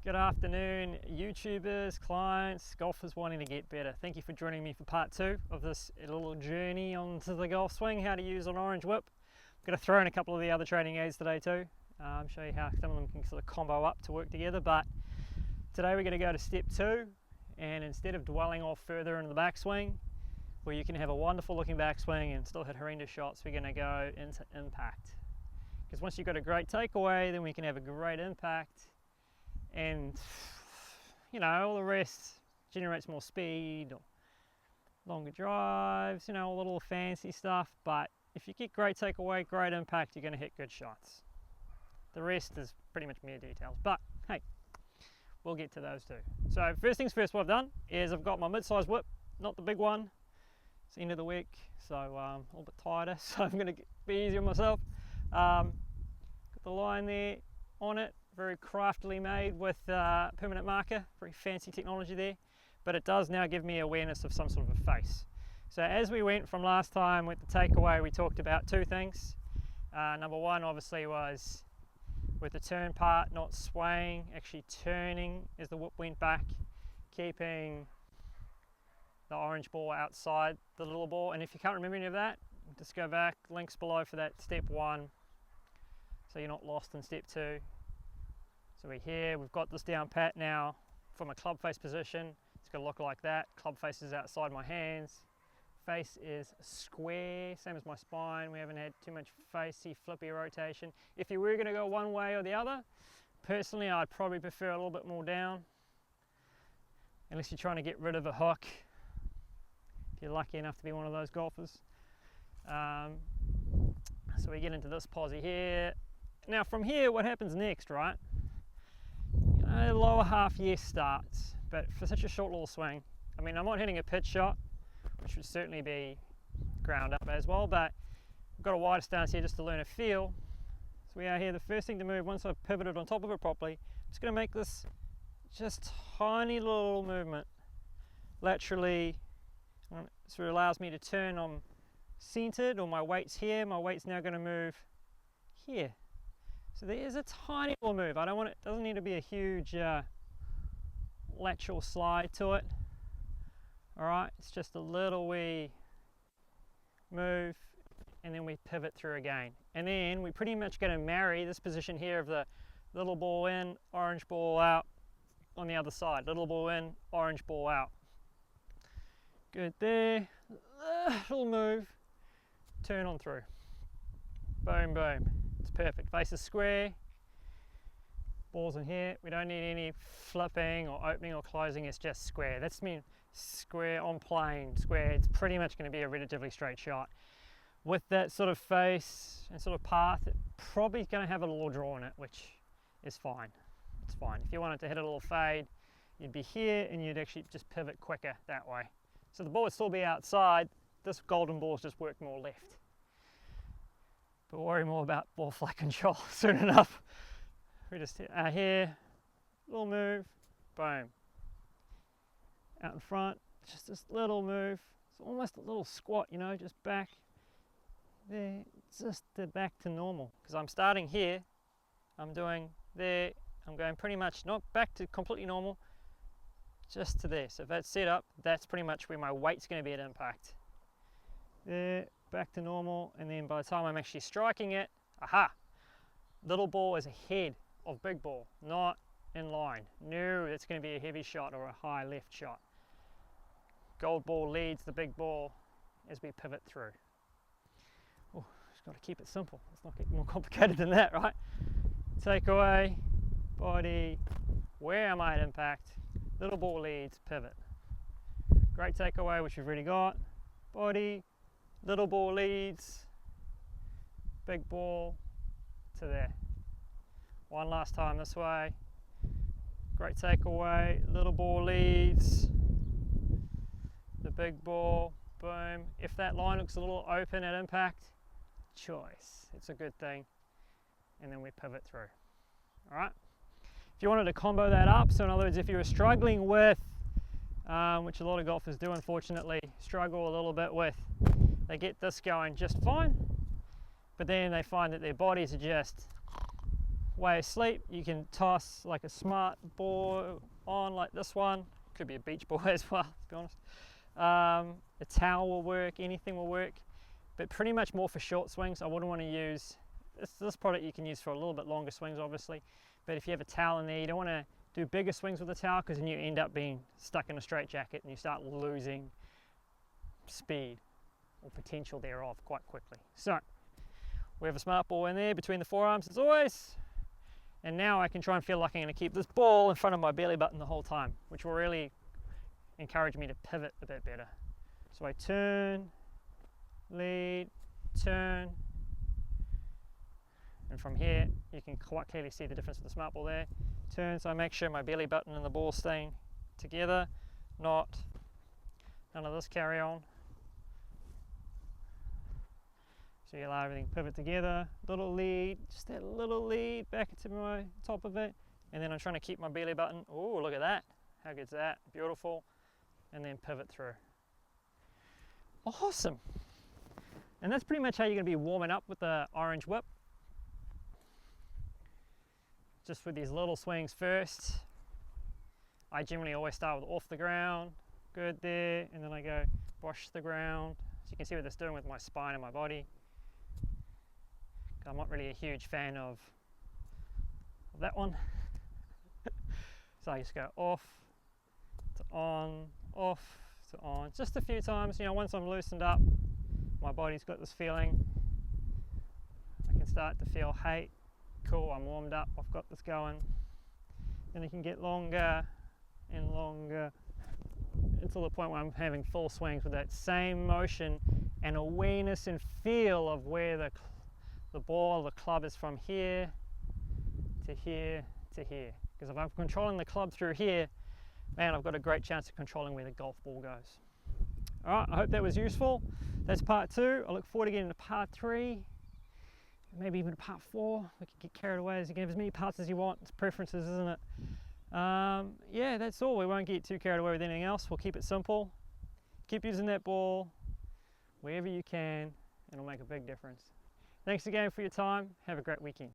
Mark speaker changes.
Speaker 1: Good afternoon, YouTubers, clients, golfers wanting to get better. Thank you for joining me for part 2 of this little journey onto the golf swing, how to use an orange whip. I'm going to throw in a couple of the other training aids today too, show you how some of them can sort of combo up to work together. But today we're going to go to step 2, and instead of dwelling off further into the backswing, where you can have a wonderful looking backswing and still hit horrendous shots, we're going to go into impact. Because once you've got a great takeaway, then we can have a great impact. And you know, all the rest generates more speed, or longer drives, you know, all the little fancy stuff. But if you get great takeaway, great impact, you're going to hit good shots. The rest is pretty much mere details, but hey, we'll get to those too. So first things first, what I've done is I've got my mid-size whip, not the big one. It's the end of the week, so a little bit tighter, so I'm going to be easier on myself. Got the line there on it, very craftily made with permanent marker, very fancy technology there, but it does now give me awareness of some sort of a face. So as we went from last time with the takeaway, we talked about two things. Number one obviously was with the turn part, not swaying, actually turning as the whip went back, keeping the orange ball outside the little ball. And if you can't remember any of that, just go back, links below for that step 1, so you're not lost in step 2. So we're here, we've got this down pat now from a club face position. It's going to look like that. Club face is outside my hands. Face is square, same as my spine. We haven't had too much facey, flippy rotation. If you were going to go one way or the other, personally I'd probably prefer a little bit more down, unless you're trying to get rid of a hook, if you're lucky enough to be one of those golfers. So we get into this posse here. Now from here, what happens next, right? The lower half, yes, starts, but for such a short little swing, I mean, I'm not hitting a pitch shot, which would certainly be ground up as well, but I've got a wider stance here just to learn a feel. So we are here. The first thing to move, once I've pivoted on top of it properly, I'm just going to make this just tiny little movement laterally, so it allows me to turn on centered, or my weight's here, my weight's now going to move here. So there is a tiny little move. I don't want it, doesn't need to be a huge lateral slide to it. All right, it's just a little wee move, and then we pivot through again. And then we're pretty much going to marry this position here of the little ball in, orange ball out on the other side. Little ball in, orange ball out. Good there. Little move, turn on through. Boom, boom. It's perfect. Face is square, balls in here. We don't need any flipping or opening or closing, it's just square. That's mean square on plane, square. It's pretty much going to be a relatively straight shot. With that sort of face and sort of path, it's probably going to have a little draw in it, which is fine. It's fine. If you wanted to hit a little fade, you'd be here and you'd actually just pivot quicker that way. So the ball would still be outside. This golden ball's just worked more left. But worry more about ball flight control soon enough. We just here, little move, boom. Out in front, just this little move. It's almost a little squat, you know, just back there, just back to normal. Because I'm starting here, I'm doing there, I'm going pretty much not back to completely normal, just to there. So if that's set up, that's pretty much where my weight's going to be at impact. There, back to normal, and then by the time I'm actually striking it, aha, little ball is ahead of big ball, not in line. No, it's going to be a heavy shot or a high left shot. Gold ball leads the big ball as we pivot through. Oh, just got to keep it simple. Let's not get more complicated than that, right? Takeaway, body, where am I at impact? Little ball leads, pivot. Great takeaway, which we've already got. Body, little ball leads, big ball to there. One last time this way. Great takeaway, little ball leads, the big ball, boom. If that line looks a little open at impact, choice, it's a good thing. And then we pivot through. All right. If you wanted to combo that up, so in other words, if you were struggling with, which a lot of golfers do unfortunately, struggle a little bit with, they get this going just fine, but then they find that their bodies are just way of sleep. You can toss like a smart ball on like this one. Could be a beach ball as well, to be honest. A towel will work, anything will work, but pretty much more for short swings. I wouldn't want to use, this product you can use for a little bit longer swings obviously, but if you have a towel in there, you don't want to do bigger swings with the towel because then you end up being stuck in a straitjacket and you start losing speed or potential thereof quite quickly. So we have a smart ball in there between the forearms as always, and now I can try and feel like I'm going to keep this ball in front of my belly button the whole time, which will really encourage me to pivot a bit better. So I turn, lead, turn, and from here you can quite clearly see the difference with the smart ball there. Turn, so I make sure my belly button and the ball staying together, none of this carry on. So you allow everything to pivot together, little lead, just that little lead back into my top of it, and then I'm trying to keep my belly button. Oh, look at that, how good's that, beautiful, and then pivot through. Awesome. And that's pretty much how you're going to be warming up with the orange whip. Just with these little swings first. I generally always start with off the ground, good there, and then I go brush the ground. So you can see what that's doing with my spine and my body. I'm not really a huge fan of that one. So I just go off to on, off to on, just a few times. You know, once I'm loosened up, my body's got this feeling, I can start to feel, hey, cool, I'm warmed up, I've got this going. Then it can get longer and longer until the point where I'm having full swings with that same motion and awareness and feel of where the ball, the club is from here to here to here. Because if I'm controlling the club through here, man, I've got a great chance of controlling where the golf ball goes. All right, I hope that was useful. That's part 2. I look forward to getting to part 3. Maybe even part 4. We can get carried away. You can have as many parts as you want. It's preferences, isn't it? Yeah, that's all. We won't get too carried away with anything else. We'll keep it simple. Keep using that ball wherever you can, and it'll make a big difference. Thanks again for your time. Have a great weekend.